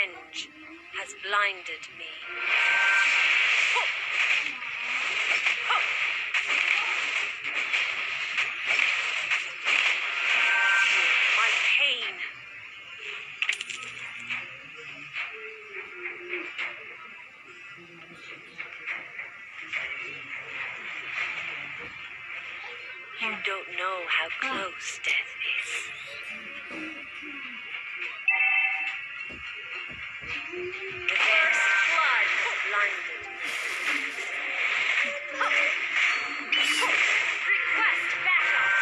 Revenge has blinded me. My pain. You don't know how close death is. Revenge's blood has blinded me. Request backup.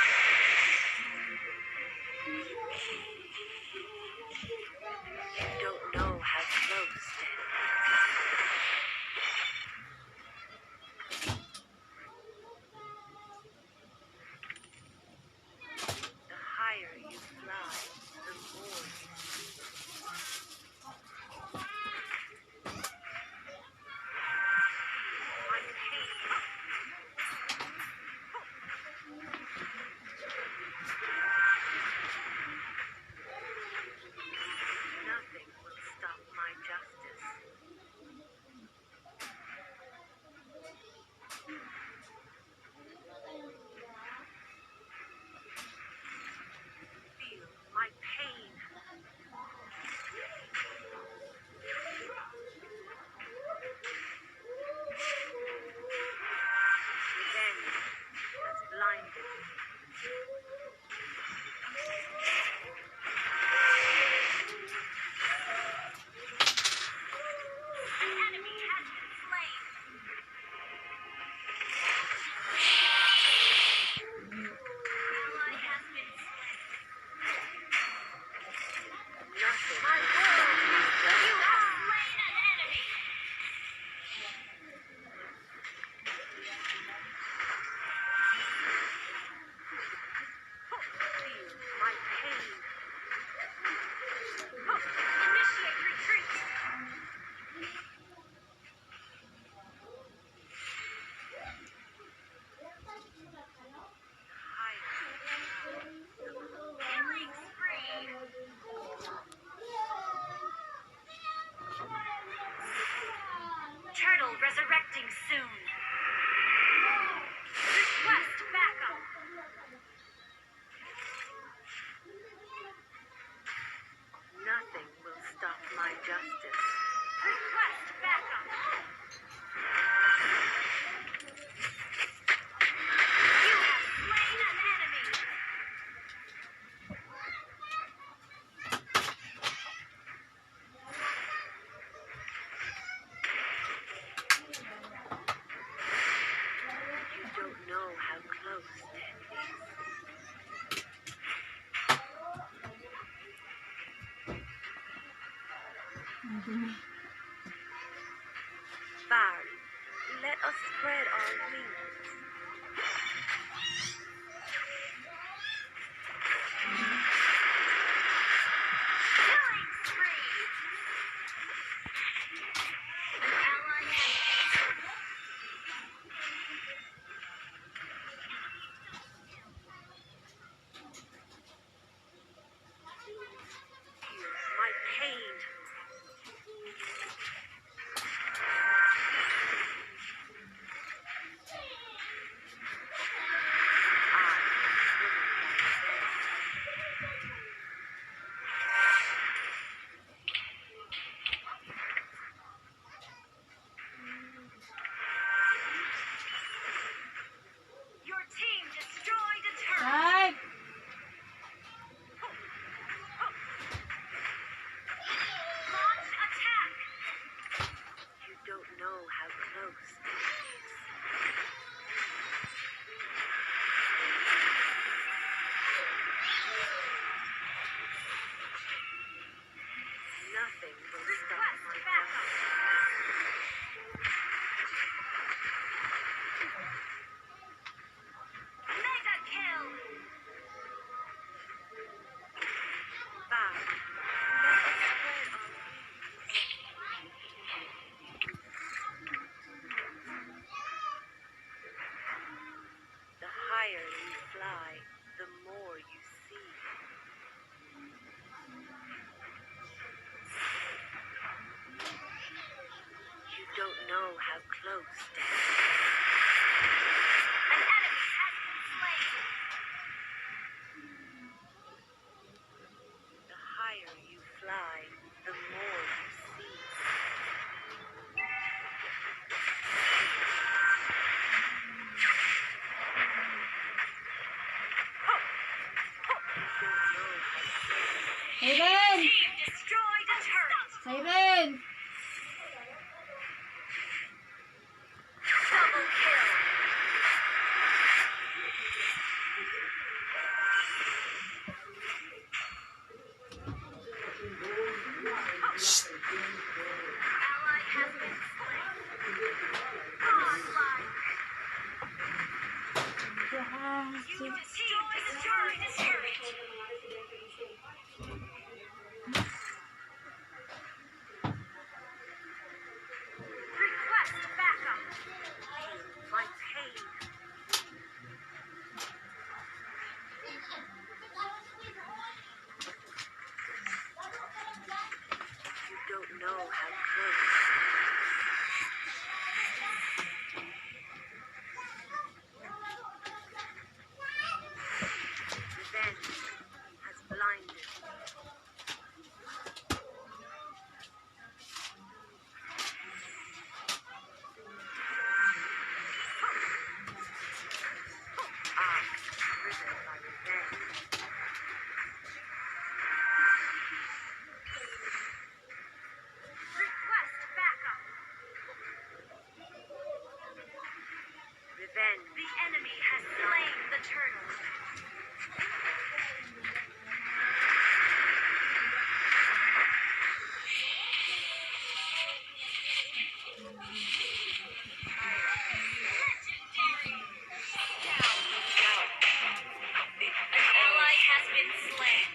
You don't know how close death is. The higher you fly, the more you see. My pain. Nothing will stop my justice. Feel my pain. Revenge has blinded me. An enemy has been slain. Ally has been slain. Nothing. My world is done. You have slain an enemy. Feel my pain. Initiate retreat. Killing spree. Turtle resurrecting soon. Request backup. Nothing will stop my justice. Request backup. You have slain an enemy. close, death. An enemy has been slain. The higher you fly, the more you see. Seven! Team destroyed a turret. Seven! Double kill. Ally has been slain. Godlike. You destroyed a turret. Request backup. My pain. You don't know how close. Revenge has blinded. I am driven by revenge. Request backup. Revenge. The enemy has slain the turtle. Legendary. Down. An ally has been slain.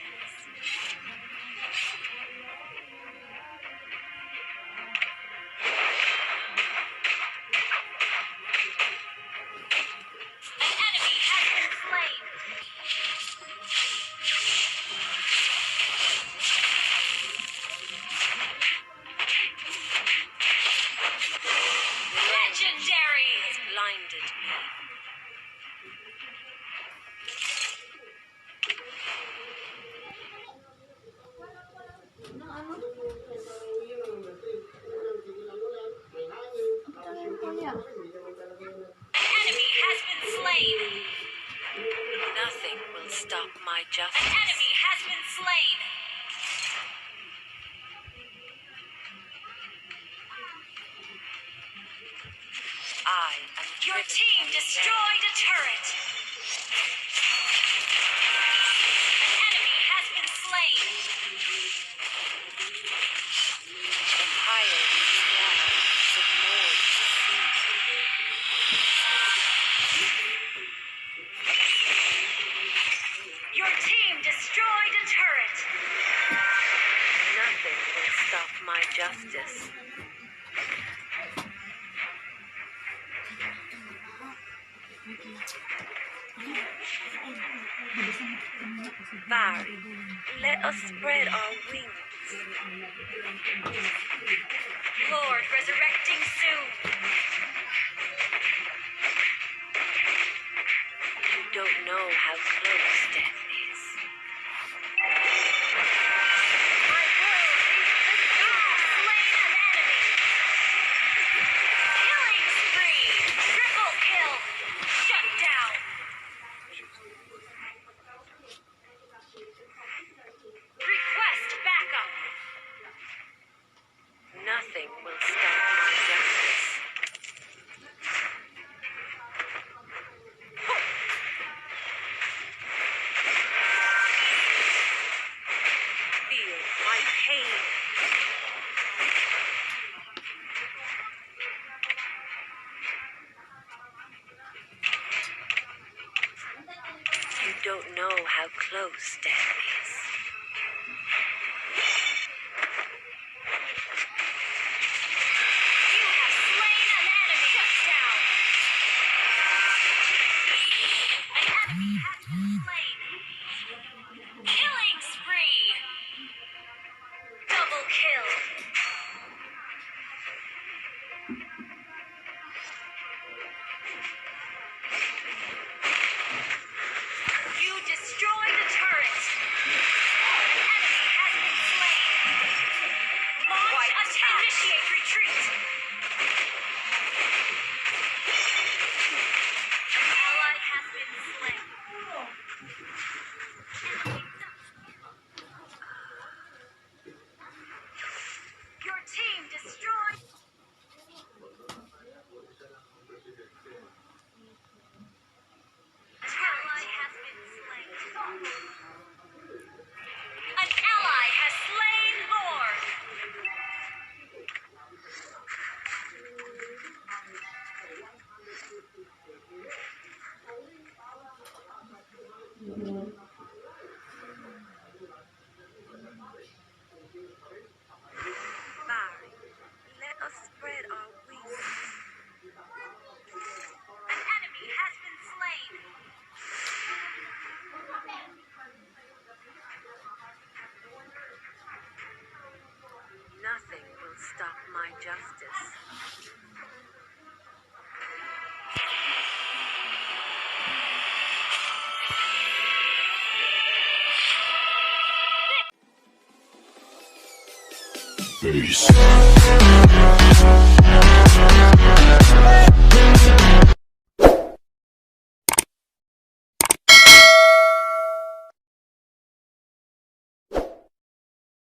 An enemy has been slain. Legendary. Has blinded me. An enemy has been slain. Nothing will stop my An justice. enemy has been slain. I am Your driven team by destroyed a turret. An enemy has been slain. The higher you fly, the more you see. Your team destroyed a turret. Nothing will stop my justice. Barry, let us spread our wings. Lord resurrecting soon. You don't know how close death is. My will is the slain an enemy. Killing spree. Triple kill. Shut down. Request backup. Nothing will stop my justice. Feel my pain. You don't know how close death is. You have slain an enemy. Shut down. An enemy has been slain. Killing spree. Double kill. Barry, let us spread our wings. An enemy has been slain. Nothing will stop my justice. Peace.